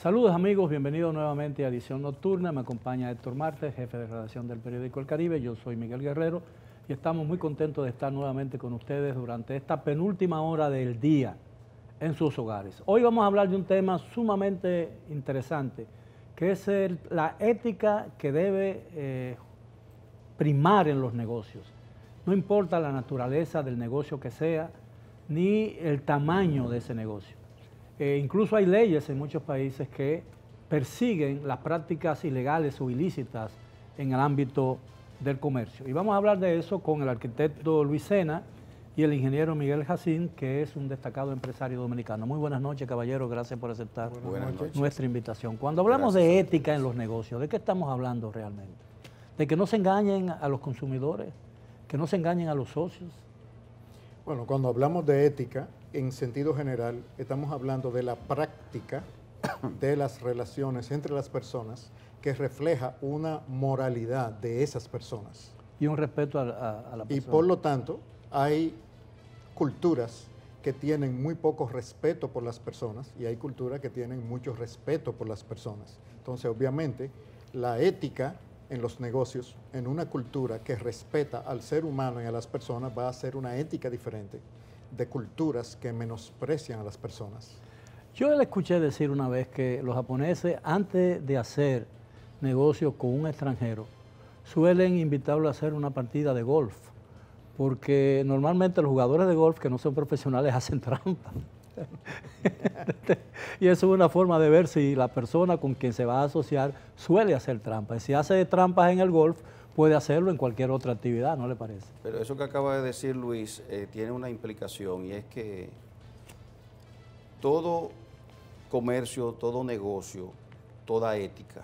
Saludos amigos, bienvenidos nuevamente a Edición Nocturna. Me acompaña Héctor Martes, jefe de redacción del periódico El Caribe. Yo soy Miguel Guerrero y estamos muy contentos de estar nuevamente con ustedes durante esta penúltima hora del día en sus hogares. Hoy vamos a hablar de un tema sumamente interesante, que es la ética que debe primar en los negocios. No importa la naturaleza del negocio que sea, ni el tamaño de ese negocio. Incluso hay leyes en muchos países que persiguen las prácticas ilegales o ilícitas en el ámbito del comercio. Y vamos a hablar de eso con el arquitecto Luis Sena y el ingeniero Miguel Jacín, que es un destacado empresario dominicano. Muy buenas noches, caballero, gracias por aceptar nuestra invitación. Cuando hablamos de ética en los negocios, ¿de qué estamos hablando realmente? ¿De que no se engañen a los consumidores? ¿Que no se engañen a los socios? Bueno, cuando hablamos de ética, en sentido general, estamos hablando de la práctica de las relaciones entre las personas que refleja una moralidad de esas personas. Y un respeto a la persona. Y por lo tanto, hay culturas que tienen muy poco respeto por las personas y hay culturas que tienen mucho respeto por las personas. Entonces, obviamente, la ética en los negocios, en una cultura que respeta al ser humano y a las personas, va a ser una ética diferente de culturas que menosprecian a las personas. Yo le escuché decir una vez que los japoneses, antes de hacer negocios con un extranjero, suelen invitarlo a hacer una partida de golf, porque normalmente los jugadores de golf que no son profesionales hacen trampa. Y eso es una forma de ver si la persona con quien se va a asociar suele hacer trampas. Si hace trampas en el golf, puede hacerlo en cualquier otra actividad, ¿no le parece? Pero eso que acaba de decir Luis tiene una implicación, y es que todo comercio, todo negocio, toda ética,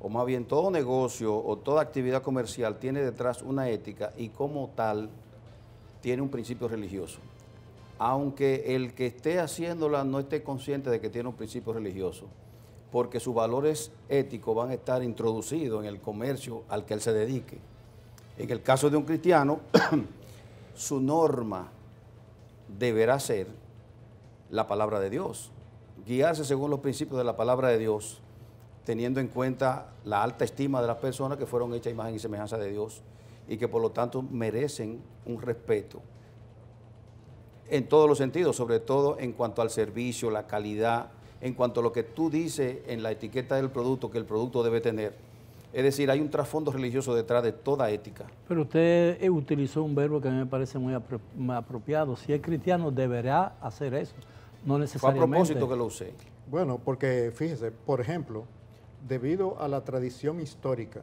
o más bien todo negocio o toda actividad comercial tiene detrás una ética y como tal tiene un principio religioso. Aunque el que esté haciéndola no esté consciente de que tiene un principio religioso, porque sus valores éticos van a estar introducidos en el comercio al que él se dedique. En el caso de un cristiano, su norma deberá ser la palabra de Dios, guiarse según los principios de la palabra de Dios, teniendo en cuenta la alta estima de las personas que fueron hechas a imagen y semejanza de Dios y que por lo tanto merecen un respeto en todos los sentidos, sobre todo en cuanto al servicio, la calidad, en cuanto a lo que tú dices en la etiqueta del producto que el producto debe tener. Es decir, hay un trasfondo religioso detrás de toda ética. Pero usted utilizó un verbo que a mí me parece muy apropiado. Si es cristiano, deberá hacer eso, no necesariamente. Fue a propósito que lo usé. Bueno, porque fíjese, por ejemplo, debido a la tradición histórica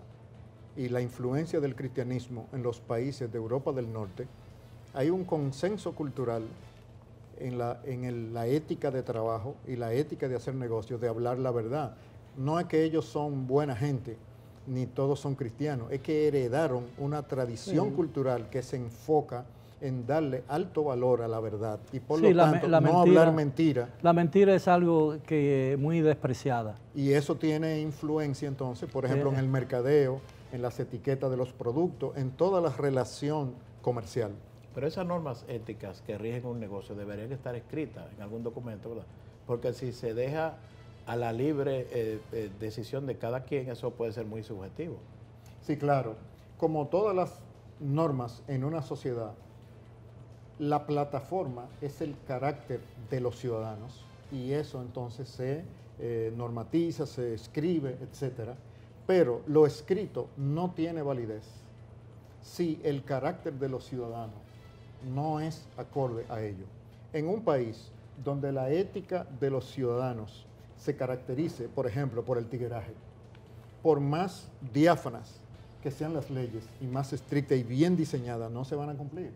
y la influencia del cristianismo en los países de Europa del Norte, hay un consenso cultural en la ética de trabajo y la ética de hacer negocios, de hablar la verdad. No es que ellos son buena gente, ni todos son cristianos, es que heredaron una tradición cultural que se enfoca en darle alto valor a la verdad y por lo tanto no hablar mentira. La mentira es algo que muy despreciada. Y eso tiene influencia entonces, por ejemplo, en el mercadeo, en las etiquetas de los productos, en toda la relación comercial. Pero esas normas éticas que rigen un negocio deberían estar escritas en algún documento, ¿verdad? Porque si se deja a la libre decisión de cada quien, eso puede ser muy subjetivo. Sí, claro. Como todas las normas en una sociedad, la plataforma es el carácter de los ciudadanos y eso entonces se normatiza, se escribe, etcétera. Pero lo escrito no tiene validez si el carácter de los ciudadanos no es acorde a ello. En un país donde la ética de los ciudadanos se caracterice, por ejemplo, por el tigueraje, por más diáfanas que sean las leyes y más estrictas y bien diseñadas, no se van a cumplir.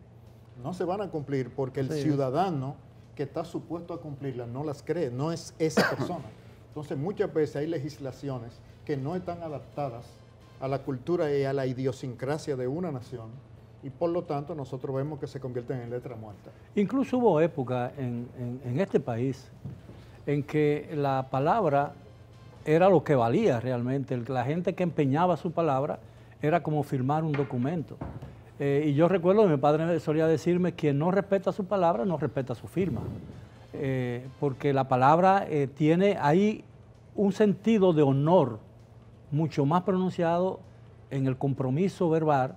No se van a cumplir porque el ciudadano que está supuesto a cumplirlas no las cree, no es esa persona. Entonces muchas veces hay legislaciones que no están adaptadas a la cultura y a la idiosincrasia de una nación, y por lo tanto nosotros vemos que se convierten en letra muerta. Incluso hubo época en este país en que la palabra era lo que valía realmente. La gente que empeñaba su palabra era como firmar un documento. Y yo recuerdo que mi padre solía decirme, quien no respeta su palabra, no respeta su firma. Porque la palabra tiene ahí un sentido de honor mucho más pronunciado en el compromiso verbal,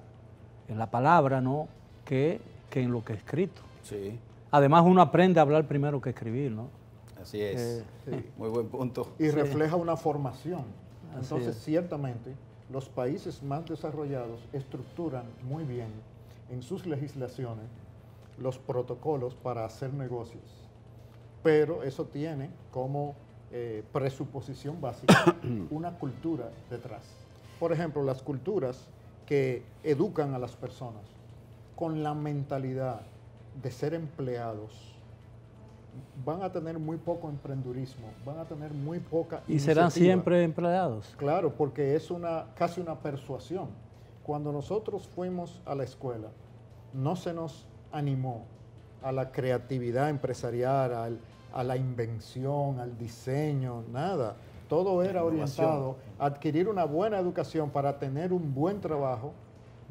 en la palabra, ¿no?, que en lo que es escrito. Sí. Además, uno aprende a hablar primero que escribir, ¿no? Así es. Sí. Muy buen punto. Y refleja una formación. Así Entonces, es. ciertamente, los países más desarrollados estructuran muy bien en sus legislaciones los protocolos para hacer negocios. Pero eso tiene como presuposición básica una cultura detrás. Por ejemplo, las culturas que educan a las personas con la mentalidad de ser empleados van a tener muy poco emprendurismo, van a tener muy poca Y serán iniciativa. siempre empleados. Claro, porque es casi una persuasión. Cuando nosotros fuimos a la escuela, no se nos animó a la creatividad empresarial, a la invención, al diseño, nada. Todo era orientado a adquirir una buena educación para tener un buen trabajo,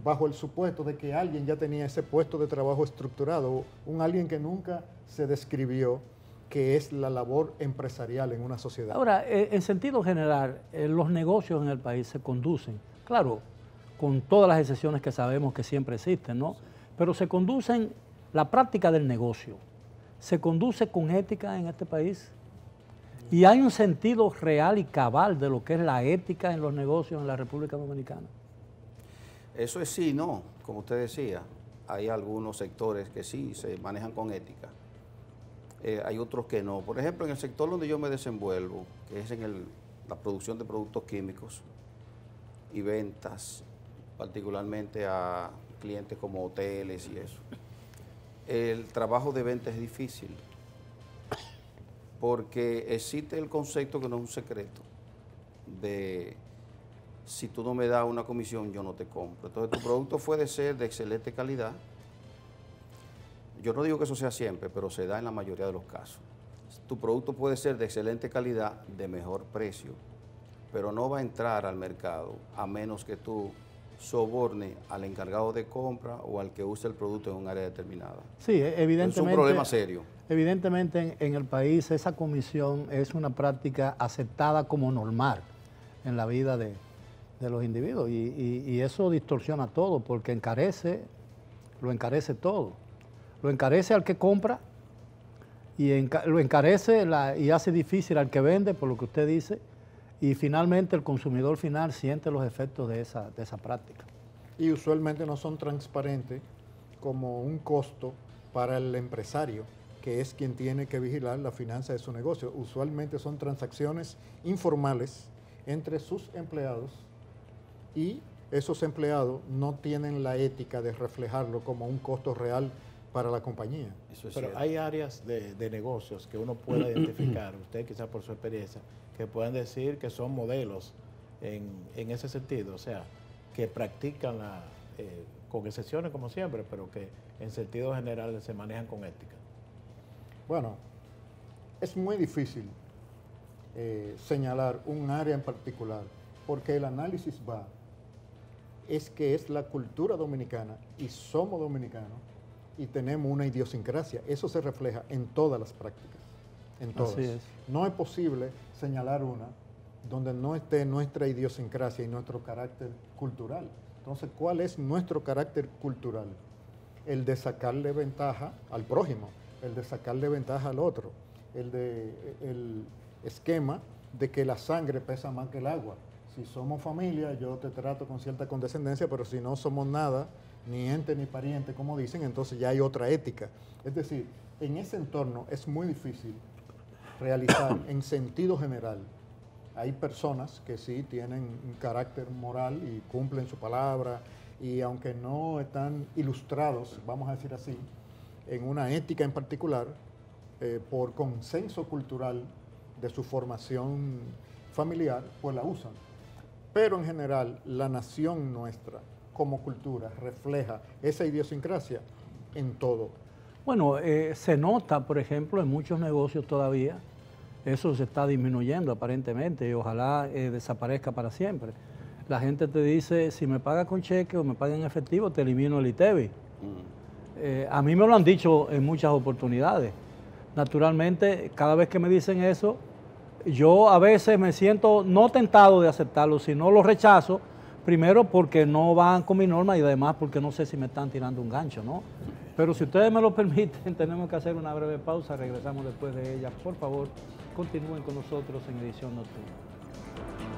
bajo el supuesto de que alguien ya tenía ese puesto de trabajo estructurado, alguien que nunca se describió que es la labor empresarial en una sociedad. Ahora, en sentido general, los negocios en el país se conducen, claro, con todas las excepciones que sabemos que siempre existen, ¿no? Pero se conducen, la práctica del negocio, ¿se conduce con ética en este país? ¿Y hay un sentido real y cabal de lo que es la ética en los negocios en la República Dominicana? Eso es sí, no. Como usted decía, hay algunos sectores que sí se manejan con ética. Hay otros que no. Por ejemplo, en el sector donde yo me desenvuelvo, que es en la producción de productos químicos y ventas, particularmente a clientes como hoteles y eso, el trabajo de venta es difícil porque existe el concepto, que no es un secreto, de si tú no me das una comisión, yo no te compro. Entonces, tu producto puede ser de excelente calidad. Yo no digo que eso sea siempre, pero se da en la mayoría de los casos. Tu producto puede ser de excelente calidad, de mejor precio, pero no va a entrar al mercado a menos que tú soborne al encargado de compra o al que use el producto en un área determinada. Sí, evidentemente. Es un problema serio. Evidentemente en el país esa comisión es una práctica aceptada como normal en la vida de los individuos y eso distorsiona todo porque lo encarece todo. Lo encarece al que compra y lo encarece y hace difícil al que vende, por lo que usted dice, y finalmente el consumidor final siente los efectos de esa práctica. Y usualmente no son transparentes como un costo para el empresario, que es quien tiene que vigilar la finanza de su negocio. Usualmente son transacciones informales entre sus empleados y esos empleados no tienen la ética de reflejarlo como un costo real para la compañía. Eso es Pero cierto. hay áreas de negocios que uno pueda identificar, usted quizás por su experiencia, que puedan decir que son modelos en ese sentido, o sea, que practican con excepciones como siempre, pero que en sentido general se manejan con ética. Bueno, es muy difícil señalar un área en particular, porque el análisis es que es la cultura dominicana y somos dominicanos y tenemos una idiosincrasia. Eso se refleja en todas las prácticas, en todas. Así es. No es posible señalar una donde no esté nuestra idiosincrasia y nuestro carácter cultural. Entonces, ¿cuál es nuestro carácter cultural? El de sacarle ventaja al prójimo, el de sacarle ventaja al otro, el esquema de que la sangre pesa más que el agua. Si somos familia, yo te trato con cierta condescendencia, pero si no somos nada, ni ente ni pariente, como dicen, entonces ya hay otra ética. Es decir, en ese entorno es muy difícil realizar en sentido general. Hay personas que sí tienen un carácter moral y cumplen su palabra, y aunque no están ilustrados, vamos a decir así, en una ética en particular, por consenso cultural de su formación familiar, pues la usan. Pero en general, la nación nuestra, como cultura, refleja esa idiosincrasia en todo. Bueno, se nota, por ejemplo, en muchos negocios todavía, eso se está disminuyendo aparentemente y ojalá desaparezca para siempre. La gente te dice, si me paga con cheque o me paga en efectivo, te elimino el ITEVI. A mí me lo han dicho en muchas oportunidades. Naturalmente, cada vez que me dicen eso, yo a veces me siento no tentado de aceptarlo, sino lo rechazo, primero porque no van con mi norma y además porque no sé si me están tirando un gancho, ¿no? Pero si ustedes me lo permiten, tenemos que hacer una breve pausa, regresamos después de ella. Por favor, continúen con nosotros en Edición Nocturna.